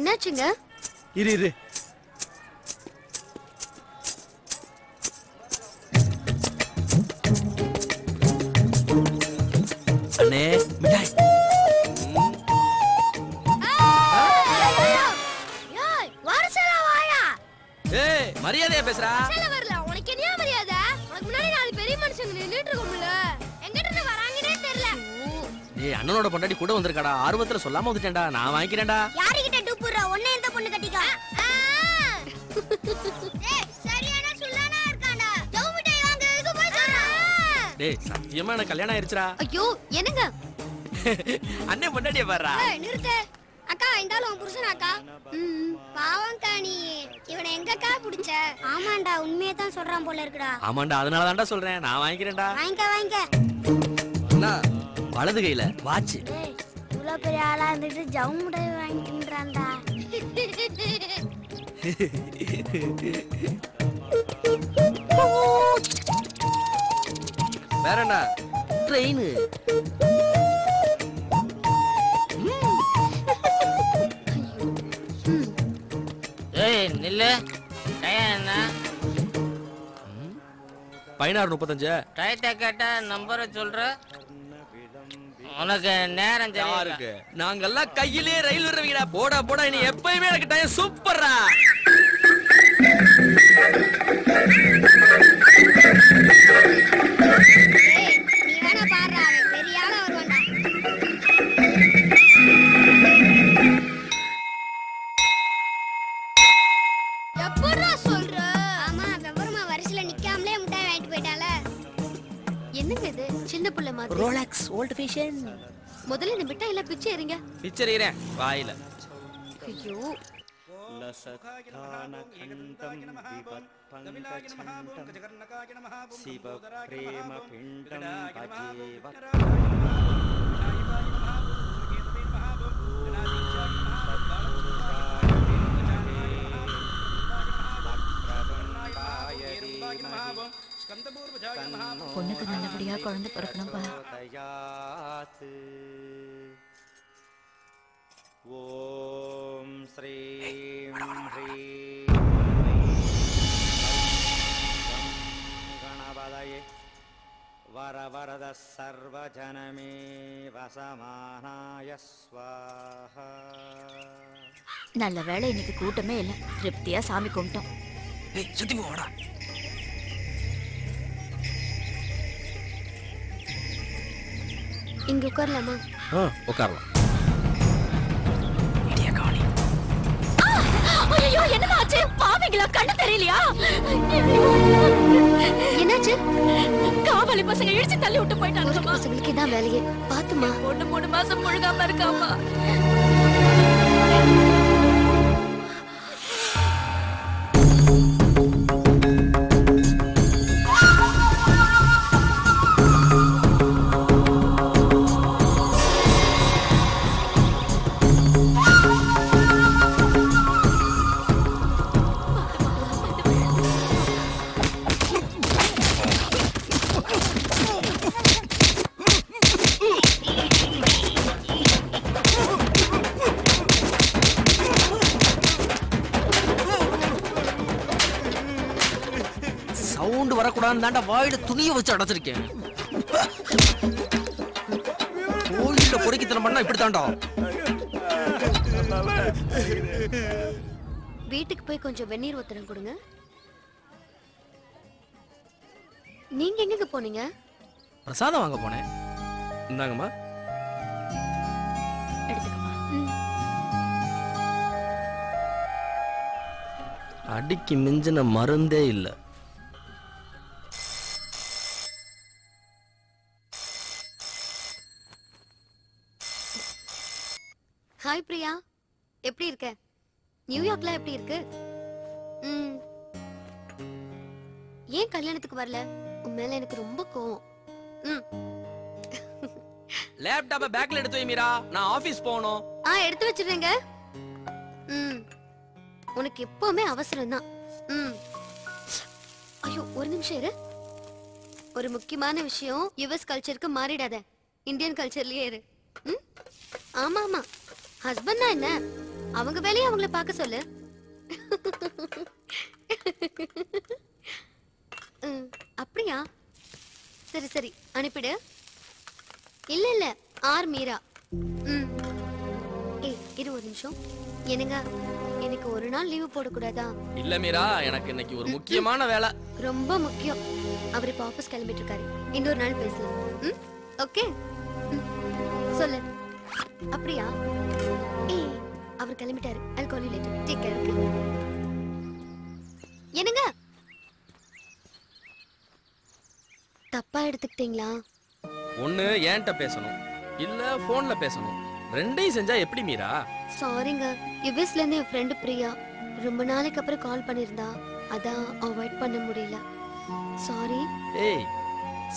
என்னாச்சுங்க? இரு அண்ணே மிட்டாய். ஏய் மரியாதையா பேசுறா. வரல உனக்கு என்ன மரியாதை? உனக்கு முன்னாடி நாலு பெரிய மனுஷங்க நின்னுட்டு இருக்கோம்ல. எங்கிட்ட இருந்து வராங்கன்னே தெரியல. ஏய் அண்ணனோட பொண்டாட்டி கூட வந்திருக்காடா. ஆர்வத்துல சொல்லாம வந்துட்டேன்டா. நான் வாங்கிக்கிறேன்டா. யார்கிட்ட டூப்புற? ஒண்ணே இந்த பொண்ணு கட்டிக்கா. ஏய் சரியான சுல்லானா இருக்காடா. ஜவு மிட்டாய் வாங்குறதுக்கு போய் சொல்றா. டேய் சத்தியமா எனக்கு கல்யாணம் ஆயிருச்சுடா. ஐயோ என்னங்க? அண்ணே பொண்டாட்டிய பாறா. ஏய் நிறுத்து. அக்கா இந்தால உன் புருஷன் அக்கா. பாவம் காணி. இவனை எங்கக்கா புடிச்ச? ஆமாண்டா உண்மையை தான் சொல்றான் போல இருக்குடா. ஆமாண்டா அதனால தான்டா சொல்றேன். நான் வாங்கிக்கிறேன்டா. வாங்க. அண்ணா வலது கையில வாட்ச். ஏய் இவ்ளோ பெரிய ஆளா இருந்துட்டு ஜவு மிட்டாய் வாங்கின்றான்டா. வேற என்ன? ட்ரெயின். ஏய் நில்லு. டைம் என்ன? 16:35. டைட்ட கேட்டா நம்பரை சொல்ற. உனக்கு நேரம் யாருக்கு? நாங்கெல்லாம் கையிலே ரயில் விடுறவங்கடா. போடா நீ எப்பயுமே எனக்கு டைம் சூப்பர்ரா. ஏய் நீ வேணா பாறா. பெரிய ஆளா வருவான்டா. எப்பறா சொல்ற? ஆமா வெவரமா வரிசையில நிக்காமலே முட்டாய் வாங்கிட்டு போய்டால. என்னங்க இது? சின்ன புள்ள மாதிரி. Rolex volt fashion. முதல்ல இந்த மிட்டாய் எல்லாம் பிச்சை எறிங்க. பிச்சை எறிறேன் வாயில. ஐயோ लसत्थानखण्डं विपत्पङ्कजछन्दं शिवप्रेमपिण्डं भजेव பொண்ணுக்கு நல்லபடியா குழந்தை பிறக்கணும்பா. ஓம் ஸ்ரீம் ஹ்ரீம் கணபதயே வரவரத சர்வஜனமே வசமானாய ஸ்வாஹா. நல்ல வேளை இன்னைக்கு கூட்டமே இல்லை. திருப்தியா சாமி கும்பிட்டோம். ஏய் சுத்தி போடா. இங்க உட்காரலாமா? உட்காரலாம். ஐயோ என்னமா ஆச்சு? பாவீங்களா? கண்ணு தெரியலையா? என்னாச்சு? காவலி பசங்க இழுச்சு தள்ளி விட்டு போயிட்டாங்க. பசங்களுக்கு இதான் வேலையே. பாத்துமா. பொண்ணு 3 மாசம் முழுகாம இருக்காமா. சவுண்ட் வரக்கூடாதுன்னு தாண்டா வாயில துணியை வச்சு அடைச்சிருக்கேன். கோயில்ல பொறுக்கித்தனம் பண்ணா இப்படி தாண்டா. வீட்டுக்கு போய் கொஞ்சம் வெந்நீர் ஊத்தணும் கொடுங்க. நீங்க எங்க போனீங்க? பிரசாதம் வாங்க போனேன். இந்தாங்கம்மா. எடுத்துக்கமா. அடிக்கு மிஞ்சின மருந்தே இல்ல. ஹாய் பிரியா, எப்படி இருக்க? நியூயார்க்ல எப்படி இருக்கு? ஏன் கல்யாணத்துக்கு வரல? உன் மேல எனக்கு ரொம்ப கோவம். லேப்டாப்ப பேக்ல எடுத்து வை மீரா, நான் ஆபீஸ் போகணும். எடுத்து வச்சிருங்க. உனக்கு எப்பவுமே அவசரம் தான். ஐயோ ஒரு நிமிஷம் இரு. ஒரு முக்கியமான விஷயம், யுஎஸ் கல்ச்சருக்கு மாறிடாத, இந்தியன் கல்ச்சர்லயே இரு. ஆமா ஆமா, ஹஸ்பண்ட்னா என்ன, அவங்க வேலையை அவங்கள பார்க்க சொல்லு. அப்படியா? சரி சரி அனுப்பிடு. இல்ல இல்ல ஆர் மீரா. ஏய் இரு ஒரு நிமிஷம். என்னங்க எனக்கு ஒரு நாள் லீவு போடக்கூடாதா? இல்ல மீரா, எனக்கு இன்னைக்கு ஒரு முக்கியமான வேலை. ரொம்ப முக்கியம். அவர் இப்ப ஆபீஸ் கிளம்பிட்டு இருக்காரு. இன்னொரு நாள் பேசலாம். ஓகே சொல்லு. அப்படியா? ஏய் அவர் கிளம்பிட்டாரு. I'll call you later. Take care. என்னங்க தப்பா எடுத்துக்கிட்டீங்களா? ஒண்ணு ஏன்ட்ட பேசணும், இல்ல போன்ல பேசணும். ரெண்டையும் செஞ்சா எப்படி மீரா? சாரிங்க, யுஎஸ்ல இருந்து என் ஃப்ரெண்ட் பிரியா ரொம்ப நாளைக்கு அப்புறம் கால் பண்ணிருந்தா, அதான் அவாய்ட் பண்ண முடியல. சாரி. ஏய்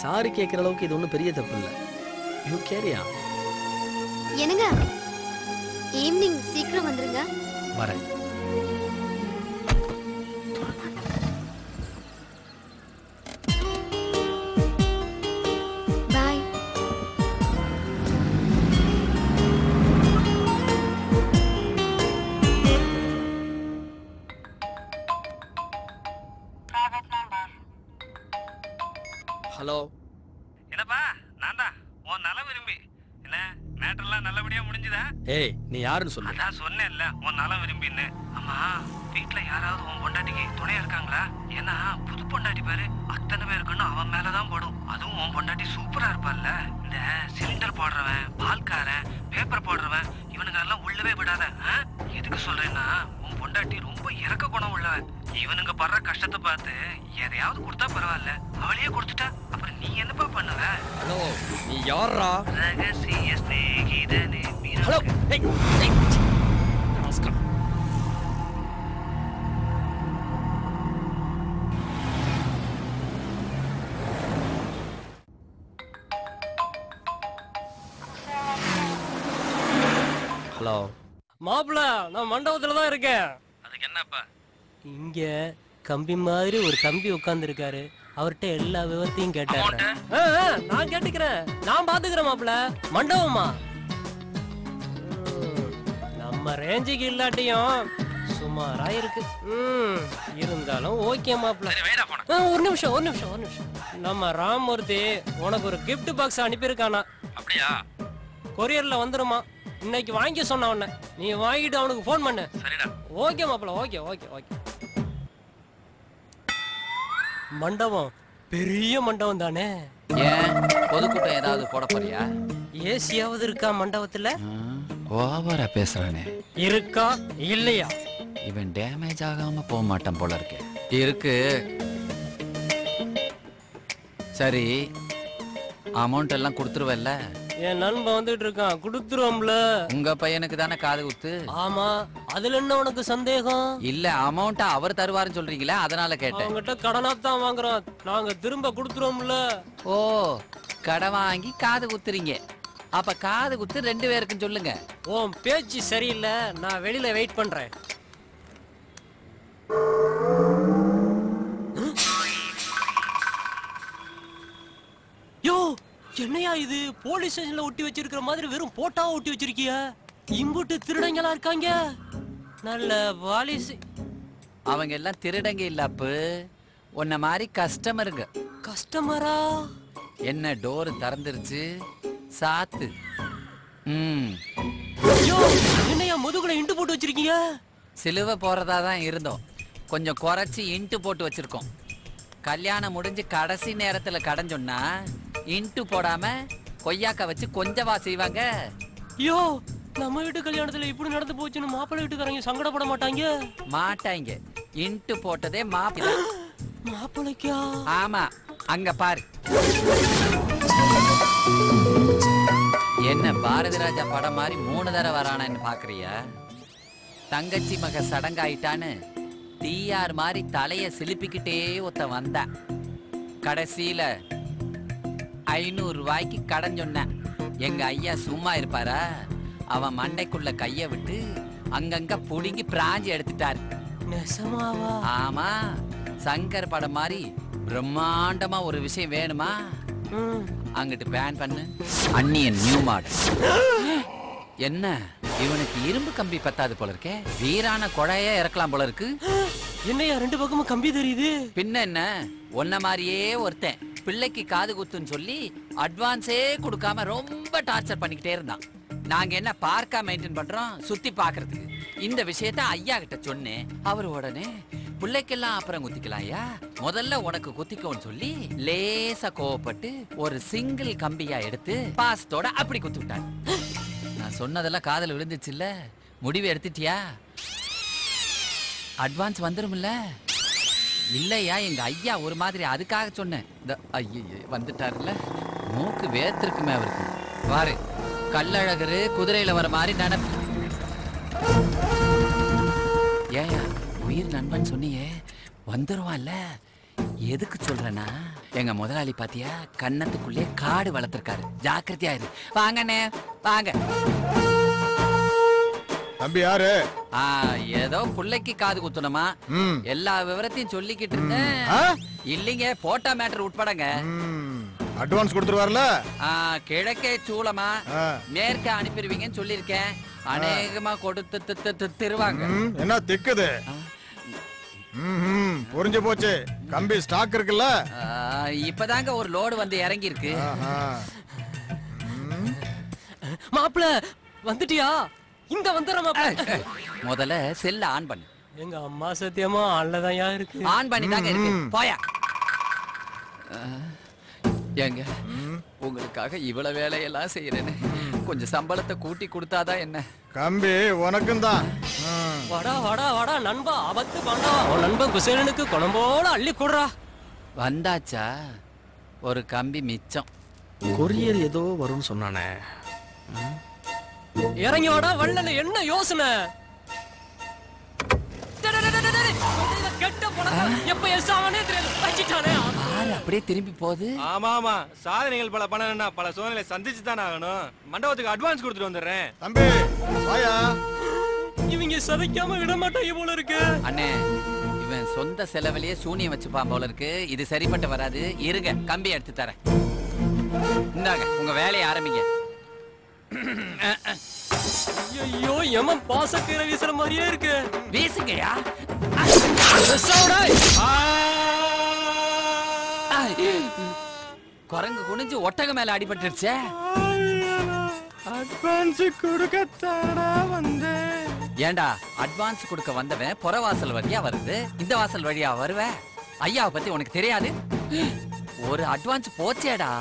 சாரி கேக்குற அளவுக்கு இது ஒண்ணும் பெரிய தப்பு இல்ல. யூ கேரியா? என்னங்க ஈவினிங் சீக்கிரம் வந்துருங்க. வரேன். பாய். ஹலோ. என்னப்பா நான் தான் உன் நல விரும்பி. என்ன மேட்டர்லாம் நல்லபடியா முடிஞ்சுதா? ஏய் நீ யாருன்னு சொல்லு. அதான் சொன்னேன்ல உன் நல விரும்பின்னு. ஆமா வீட்டுல யாராவது உன் பொண்டாட்டிக்கு துணையா இருக்காங்களா? ஏன்னா புது பொண்டாட்டி பாரு அத்தனை பேருக்குன்னு அவன் மேலதான் படும். அதுவும் உன் பொண்டாட்டி சூப்பரா இருப்பாள்ல. இந்த சிலிண்டர் போடுறவன், பால்காரன், பேப்பர் போடுறவன் இவனுங்க எல்லாம் உள்ளவே விடாத. எதுக்கு சொல்றேன்னா உன் பொண்டாட்டி ரொம்ப இறக்க குணம் உள்ளவன். இவனுங்க படுற கஷ்டத்தை பார்த்து எதையாவது கொடுத்தா பரவாயில்ல, அவளையே கொடுத்துட்டா அப்புறம் நீ என்னப்பா பண்ணுவ? ஹலோ நீ யாரா? ரகசிய ஸ்நேகிதனே. ஹலோ. ஹலோ மாப்பிள்ள, நான் மண்டபத்துல தான் இருக்கேன். அதுக்கு என்னப்பா? இங்க கம்பி மாதிரி ஒரு தம்பி உட்கார்ந்து இருக்காரு. அவர்கிட்ட எல்லா விவரத்தையும் கேட்டாரு. நான் கேட்டுக்கிறேன், நான் பாத்துக்கிறேன் மாப்பிள்ள. மண்டபமா நம்ம ரேஞ்சுக்கு இல்லாட்டியும் சுமாரா இருக்கு. இருந்தாலும் ஓகே மாப்பிள்ள. ஒரு நிமிஷம். நம்ம ராமூர்த்தி உனக்கு ஒரு கிஃப்ட் பாக்ஸ் அனுப்பியிருக்கானா? அப்படியா? கொரியர்ல வந்துருமா? இன்னைக்கு வாங்கி சொன்ன உடனே நீ வாங்கிட்டு அவனுக்கு போன் பண்ணு. சரிடா. ஓகே மாப்பிள்ள. ஓகே. மண்டபம் பெரிய மண்டபம் தானே? ஏன் பொதுக்கூட்டம் ஏதாவது போட போறியா? ஏசியாவது இருக்கா மண்டபத்துல? ஓவரா பேசுறானே. இருக்கா இல்லையா? இவன் டேமேஜ் ஆகாம போக மாட்டான் போல இருக்கு. இருக்கு. சரி அமௌண்ட் எல்லாம் கொடுத்துருவல்ல? என் நண்பன் வந்துட்டு இருக்கான், கொடுத்துருவோம்ல. உங்க பையனுக்கு தானே காது குத்து? ஆமா, அதுல என்ன உனக்கு சந்தேகம்? இல்ல அமௌண்ட் அவர் தருவாருன்னு சொல்றீங்களா, அதனால கேட்டேன். அவங்ககிட்ட கடனா தான் வாங்குறோம், நாங்க திரும்ப கொடுத்துருவோம்ல. ஓ, கடன் வாங்கி காது குத்துறீங்க. அப்ப காது குத்து 2 பேருக்கும் சொல்லுங்க. உன் பேச்சு சரியில்லை, நான் வெளியில வெயிட் பண்றேன். யோ என்னையா இது? போலீஸ் ஸ்டேஷன்ல ஒட்டி வச்சிருக்கிற மாதிரி வெறும் போட்டாவா ஒட்டி வச்சிருக்கிய? இம்புட்டு திருடங்களா இருக்காங்க. நல்ல பாலிசி. அவங்க எல்லாம் திருடங்க இல்ல அப்பு, உன்ன மாதிரி கஸ்டமருங்க. கஸ்டமரா? என்ன டோர் திறந்துருச்சு, சாத்து. யோ என்னையா முதுகுல இண்டு போட்டு வச்சிருக்கீங்க? சிலுவை போறதா தான் இருந்தோம், கொஞ்சம் குறைச்சி இன்ட்டு போட்டு வச்சிருக்கோம். கல்யாணம் முடிஞ்சு கடைசி நேரத்துல கடன் சொன்னா இன்ட்டு போடாம கொய்யாக்க வச்சு கொஞ்சவா செய்வாங்க. யோ நம்ம வீட்டு கல்யாணத்துல இப்படி நடந்து போச்சுன்னு மாப்பிள்ளை வீட்டுக்காரங்க சங்கடப்பட மாட்டாங்க? மாட்டாங்க. இன்ட்டு போட்டதே மாப்பிள்ளை. மாப்பிள்ளைக்கா? ஆமா, அங்க பாரு. என்ன பாரதி ராஜா படம் மாதிரி 3 தடவை வரானு பாக்குறியா? தங்கச்சி மக சடங்காயிட்டான்னு டிஆர் மாதிரி தலைய சிலிப்பிக்கிட்டே ஒருத்த வந்தா. கடைசியில 500 ரூபாய்க்கு கடன் சொன்ன. எங்க ஐயா சும்மா இருப்பாரா? அவன் மண்டைக்குள்ள கைய விட்டு அங்கங்க புடுங்கி பிராஞ்சி எடுத்துட்டாரு. நெசமாவா? ஆமா, சங்கர் படம் மாதிரி பிரம்மாண்டமா ஒரு விஷயம் வேணுமா? அங்கிட்டு பேன் பண்ணு. Anniyan new model. என்ன இவனுக்கு இரும்பு கம்பி பத்தாது போல இருக்கே, வீரான குழைய இறக்கலாம் போல இருக்கு. என்னையா 2 பக்கமும் கம்பி தெரியுது? பின்ன என்ன, ஒன்ன மாதிரியே ஒருத்தன் பிள்ளைக்கு காது குத்துன்னு சொல்லி அட்வான்ஸே கொடுக்காம ரொம்ப டார்ச்சர் பண்ணிக்கிட்டே இருந்தான். நாங்க என்ன பார்க்கா மெயின்டைன் பண்றோம், சுத்தி பாக்குறதுக்கு. இந்த விஷயத்த ஐயா கிட்ட சொன்னேன். அவர் உடனே பிள்ளைக்கெல்லாம் அப்புறம் குத்திக்கலாம் ஐயா, முதல்ல உனக்கு குத்திக்கோன்னு சொல்லி லேசா கோவப்பட்டு ஒரு சிங்கிள் கம்பியா எடுத்து பாசத்தோட அப்படி குத்து விட்டாங்க. நான் சொன்னதெல்லாம் காதல விழுந்துச்சு இல்ல, முடிவு எடுத்துட்டியா? அட்வான்ஸ் வந்துரும்ல? இல்லையா, எங்க ஐயா ஒரு மாதிரி, அதுக்காக சொன்னேன். ஐய வந்துட்டாருல்ல, மூக்கு வேர்த்திருக்குமே அவருக்கு. பாரு, கல்லழகரு குதிரையில வர மாதிரி நினைப்பு. ஏயா உயிர் நண்பன் சொன்னியே, வந்துருவான்ல? எதுக்கு சொல்றேன்னா, எங்க முதலாளி பாத்தியா கன்னத்துக்குள்ளே காடு வளர்த்திருக்காரு, ஜாக்கிரதையா இரு. வாங்கண்ணே வாங்க. தம்பி யாரு? ஏதோ புள்ளைக்கு காது குத்தணுமா, எல்லா விவரத்தையும் சொல்லிக்கிட்டு இருந்தேன். இல்லைங்க, போட்டா மேட்டர் உட்படங்க. அட்வான்ஸ் கொடுத்துருவார்ல? கிழக்கே சூளமா மேற்க அனுப்பிடுவீங்கன்னு சொல்லிருக்கேன். அநேகமா கொடுத்து திருவாங்க. என்ன திக்குது? புரிஞ்சு போச்சு. கம்பி ஸ்டாக் இருக்குல்ல? இப்பதாங்க ஒரு லோடு வந்து இறங்கி இருக்கு. மாப்பிள வந்துட்டியா? இந்த வந்துடுற முதல்ல செல்ல ஆன் பண்ணு. எங்க அம்மா சத்தியமா ஆன்லதான் இருக்கு. ஆன் பண்ணி தாங்க இருக்கு. போயா. ஏங்க, உங்களுக்காக இவ்வளவு வேலையெல்லாம் செய்யறேன்னு கொஞ்சம் சம்பளத்தை கூட்டி கொடுத்தாதான் என்ன? கம்பி உனக்கும் தான். வாடா வாடா வாடா நண்பா, ஆபத்து பண்ணா. உன் நண்பன் குசேலனுக்கு குழம்போட அள்ளி கொடுறா. வந்தாச்சா? ஒரு கம்பி மிச்சம். கொரியர் ஏதோ வரும்னு சொன்னானே. இறங்கி வாடா வள்ளல, என்ன யோசனை? கெட்ட பழக்கம் எப்ப எஸ்ஸாவனே தெரியாது, வச்சிட்டானே. அப்படியே திரும்பி போகுது. ஆமா ஆமா, சாதனைகள் பல பண்ணணும்னா பல சோதனைகளை சந்திச்சு தானே ஆகணும். மண்டபத்துக்கு அட்வான்ஸ் கொடுத்துட்டு வந்துடுறேன். தம்பி வாயா. இவங்க சதைக்காம விட மாட்டாங்க போல இருக்கு. அண்ணே, இவன் சொந்த செலவிலேயே சூனியம் வச்சுப்பான் போல இருக்கு. இது சரிப்பட்டு வராது. இருங்க, கம்பி எடுத்து தரேன். இந்தாங்க, உங்க வேலையை ஆரம்பிங்க. ஐயோ, எமன் பாசக்கீரை வீசுற மாதிரியே இருக்கு. வீசுங்கயா. குரங்கு குனிஞ்சு ஒட்டக மேல அடிபட்டுருச்சே. அட்வான்ஸ் கொடுக்கத்தாடா வந்தேன். ஏண்டா, அட்வான்ஸ் கொடுக்க வந்தவன் புறவாசல் வழியா வருது, இந்த வாசல் வழியா வருவேன். ஐயாவை பத்தி உனக்கு தெரியாது? ஒரு அட்வான்ஸ் போச்சேடா.